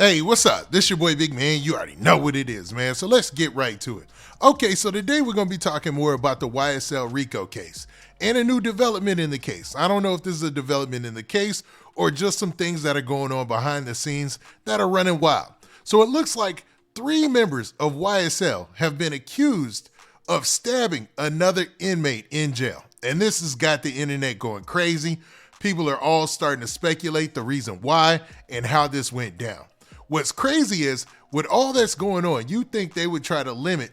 Hey, what's up? This your boy Big Man. You already know what it is, man. So let's get right to it. Okay, so today we're going to be talking more about the YSL RICO case and a new development in the case. I don't know if this is a development in the case or just some things that are going on behind the scenes that are running wild. So it looks like 3 members of YSL have been accused of stabbing another inmate in jail. And this has got the internet going crazy. People are all starting to speculate the reason why and how this went down. What's crazy is with all that's going on, you think they would try to limit,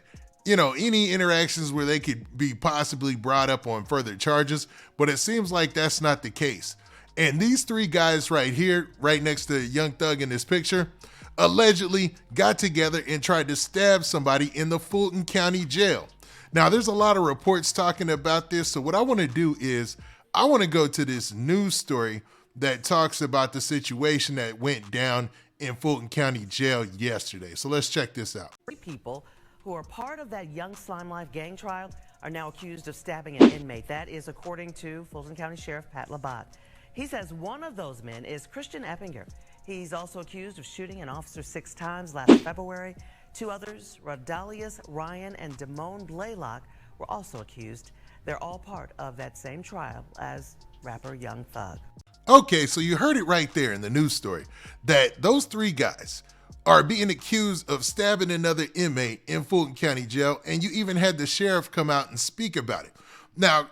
any interactions where they could be possibly brought up on further charges, but it seems like that's not the case. And these 3 guys right here, right next to Young Thug in this picture, allegedly got together and tried to stab somebody in the Fulton County Jail. Now, there's a lot of reports talking about this, so what I want to do is I want to go to this news story that talks about the situation that went down in Fulton County Jail yesterday. So let's check this out. 3 people who are part of that Young Slime Life gang trial are now accused of stabbing an inmate. That is according to Fulton County Sheriff Pat Labat. He says one of those men is Christian Eppinger. He's also accused of shooting an officer 6 times last February. 2 others, Rodalius Ryan and Damone Blaylock, were also accused. They're all part of that same trial as rapper Young Thug. Okay, so you heard it right there in the news story that those 3 guys are being accused of stabbing another inmate in Fulton County Jail, and you even had the sheriff come out and speak about it. Now,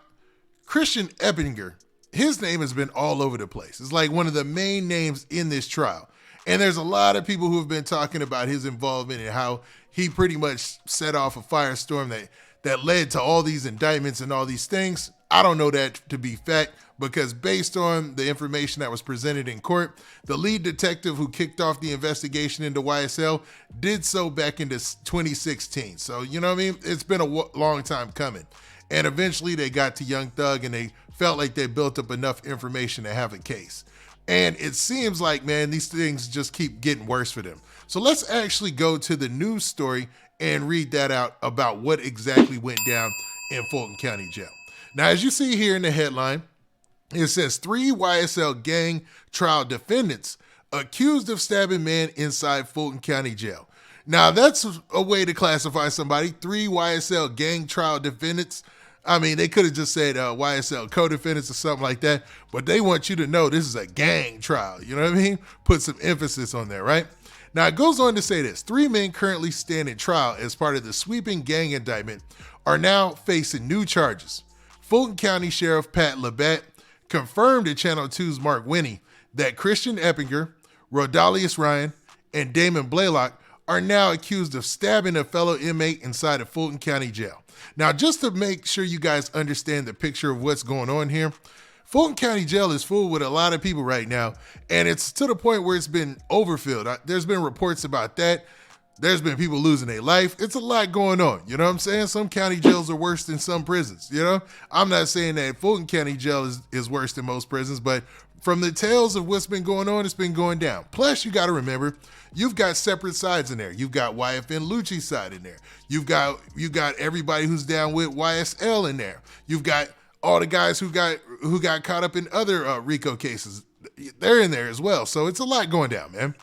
Christian Eppinger, his name has been all over the place. It's like one of the main names in this trial. And there's a lot of people who have been talking about his involvement and how he pretty much set off a firestorm that led to all these indictments and all these things. I don't know that to be fact, because based on the information that was presented in court, the lead detective who kicked off the investigation into YSL did so back into 2016. So, you know what I mean? It's been a long time coming. And eventually they got to Young Thug and they felt like they built up enough information to have a case. And it seems like, man, these things just keep getting worse for them. So let's actually go to the news story and read that out about what exactly went down in Fulton County Jail. Now, as you see here in the headline, it says 3 YSL gang trial defendants accused of stabbing man inside Fulton County Jail. Now, that's a way to classify somebody. 3 YSL gang trial defendants. I mean, they could have just said YSL co-defendants or something like that, but they want you to know this is a gang trial. You know what I mean? Put some emphasis on there, right? Now, it goes on to say this. 3 men currently stand trial as part of the sweeping gang indictment are now facing new charges. Fulton County Sheriff Pat Labat confirmed to Channel 2's Mark Winnie that Christian Eppinger, Rodalius Ryan, and Damone Blaylock are now accused of stabbing a fellow inmate inside of Fulton County Jail. Now, just to make sure you guys understand the picture of what's going on here, Fulton County Jail is full with a lot of people right now, and it's to the point where it's been overfilled. There's been reports about that. There's been people losing their life. It's a lot going on. You know what I'm saying? Some county jails are worse than some prisons. I'm not saying that Fulton County Jail is worse than most prisons, but from the tales of what's been going on, it's been going down. Plus, you got to remember, you've got separate sides in there. You've got YFN Lucci's side in there. You got everybody who's down with YSL in there. You've got all the guys who got caught up in other RICO cases. They're in there as well. So it's a lot going down, man.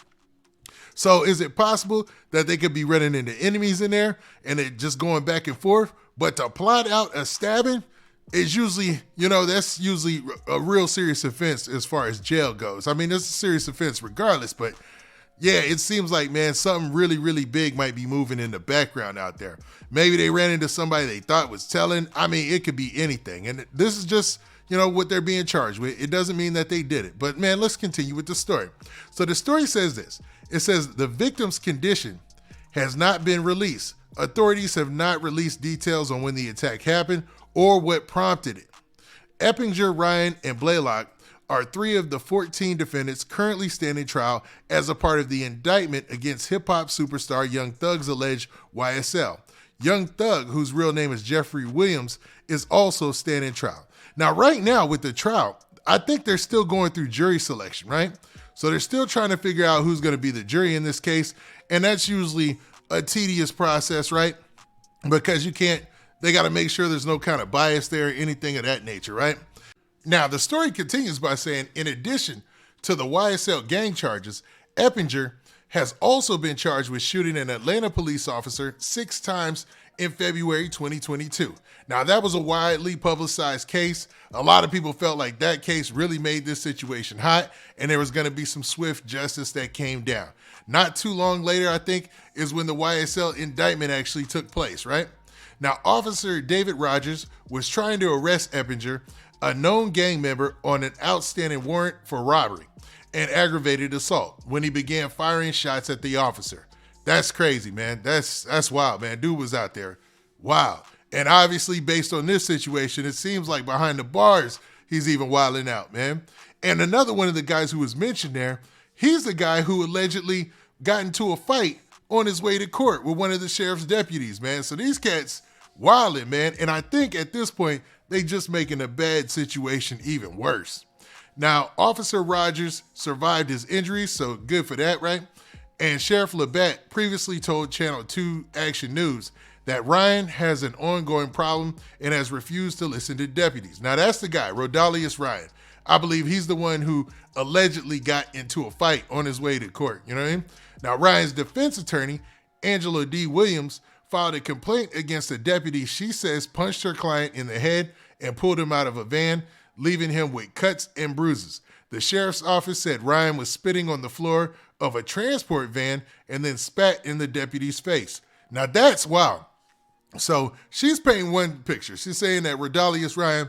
So is it possible that they could be running into enemies in there and it just going back and forth? But to plot out a stabbing is usually, that's usually a real serious offense as far as jail goes. I mean, it's a serious offense regardless, but yeah, it seems like, man, something really, really big might be moving in the background out there. Maybe they ran into somebody they thought was telling. I mean, it could be anything. And this is just, what they're being charged with. It doesn't mean that they did it. But man, let's continue with the story. So the story says this. It says the victim's condition has not been released. Authorities have not released details on when the attack happened or what prompted it. Eppinger, Ryan, and Blaylock are 3 of the 14 defendants currently standing trial as a part of the indictment against hip-hop superstar Young Thug's alleged YSL. Young Thug, whose real name is Jeffrey Williams, is also standing trial. Now, right now with the trial, I think they're still going through jury selection, right? So they're still trying to figure out who's going to be the jury in this case, and that's usually a tedious process, right? Because they got to make sure there's no kind of bias there or anything of that nature, right? Now, the story continues by saying, in addition to the YSL gang charges, Eppinger has also been charged with shooting an Atlanta police officer 6 times in February 2022. Now, that was a widely publicized case. A lot of people felt like that case really made this situation hot, and there was going to be some swift justice that came down. Not too long later, I think, is when the YSL indictment actually took place, right? Now, Officer David Rogers was trying to arrest Eppinger, a known gang member, on an outstanding warrant for robbery and aggravated assault when he began firing shots at the officer. That's crazy, man. That's wild, man. Dude was out there. Wow. And obviously, based on this situation, it seems like behind the bars, he's even wilding out, man. And another one of the guys who was mentioned there, he's the guy who allegedly got into a fight on his way to court with one of the sheriff's deputies, man. So these cats wilding, man. And I think at this point, they just making a bad situation even worse. Now, Officer Rogers survived his injuries, so good for that, right? And Sheriff Labatt previously told Channel 2 Action News that Ryan has an ongoing problem and has refused to listen to deputies. Now, that's the guy, Rodalius Ryan. I believe he's the one who allegedly got into a fight on his way to court, you know what I mean? Now, Ryan's defense attorney, Angela D. Williams, filed a complaint against a deputy she says punched her client in the head and pulled him out of a van, leaving him with cuts and bruises. The sheriff's office said Ryan was spitting on the floor of a transport van and then spat in the deputy's face. Now that's wild. So she's painting one picture. She's saying that Rodalius Ryan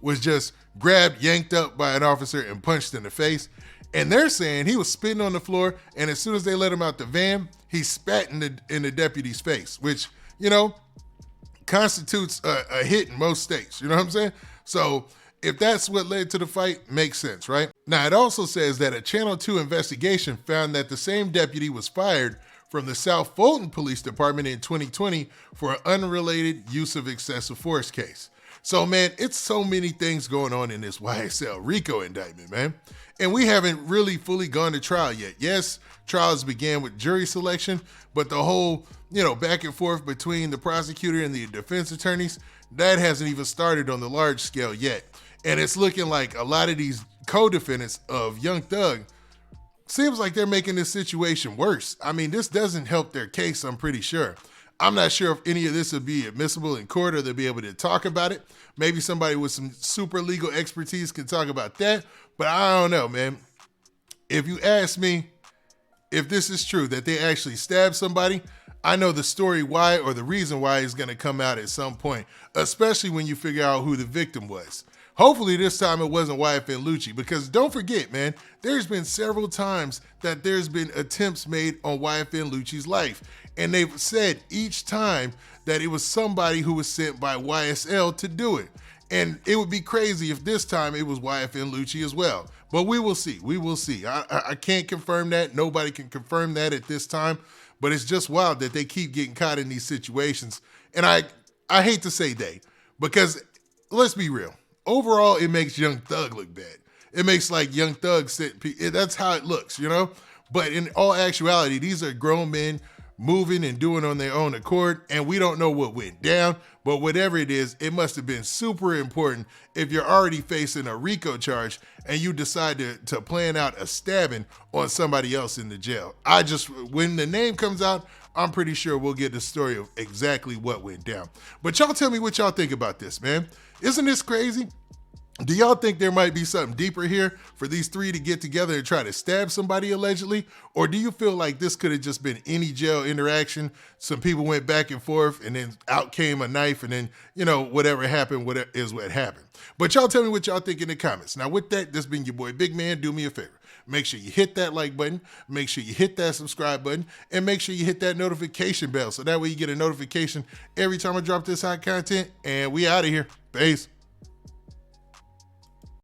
was just grabbed, yanked up by an officer and punched in the face. And they're saying he was spitting on the floor, and as soon as they let him out the van, he spat in the deputy's face, which, you know, constitutes a hit in most states. You know what I'm saying? So if that's what led to the fight, makes sense, right? Now, it also says that a Channel 2 investigation found that the same deputy was fired from the South Fulton Police Department in 2020 for an unrelated use of excessive force case. So, man, it's so many things going on in this YSL RICO indictment, man. And we haven't really fully gone to trial yet. Yes, trials began with jury selection, but the whole, back and forth between the prosecutor and the defense attorneys, that hasn't even started on the large scale yet. And it's looking like a lot of these co-defendants of Young Thug seems like they're making this situation worse. I mean, this doesn't help their case, I'm pretty sure. I'm not sure if any of this will be admissible in court or they'll be able to talk about it. Maybe somebody with some super legal expertise can talk about that, but I don't know, man. If you ask me if this is true, that they actually stabbed somebody, I know the story why or the reason why is going to come out at some point, especially when you figure out who the victim was. Hopefully this time it wasn't YFN Lucci, because don't forget, man, there's been several times that there's been attempts made on YFN Lucci's life. And they've said each time that it was somebody who was sent by YSL to do it. And it would be crazy if this time it was YFN Lucci as well. But we will see. We will see. I can't confirm that. Nobody can confirm that at this time. But it's just wild that they keep getting caught in these situations. And I hate to say they, because let's be real. Overall, it makes Young Thug look bad. It makes like Young Thug that's how it looks, But in all actuality, these are grown men moving and doing on their own accord, and we don't know what went down, but whatever it is, it must have been super important if you're already facing a RICO charge and you decide to plan out a stabbing on somebody else in the jail. When the name comes out, I'm pretty sure we'll get the story of exactly what went down. But y'all tell me what y'all think about this, man. Isn't this crazy? Do y'all think there might be something deeper here for these three to get together and try to stab somebody allegedly? Or do you feel like this could have just been any jail interaction? Some people went back and forth and then out came a knife and then, whatever happened, what happened. But y'all tell me what y'all think in the comments. Now with that, this has been your boy Big Man. Do me a favor. Make sure you hit that like button, make sure you hit that subscribe button, and make sure you hit that notification bell so that way you get a notification every time I drop this hot content. And we out of here. Peace.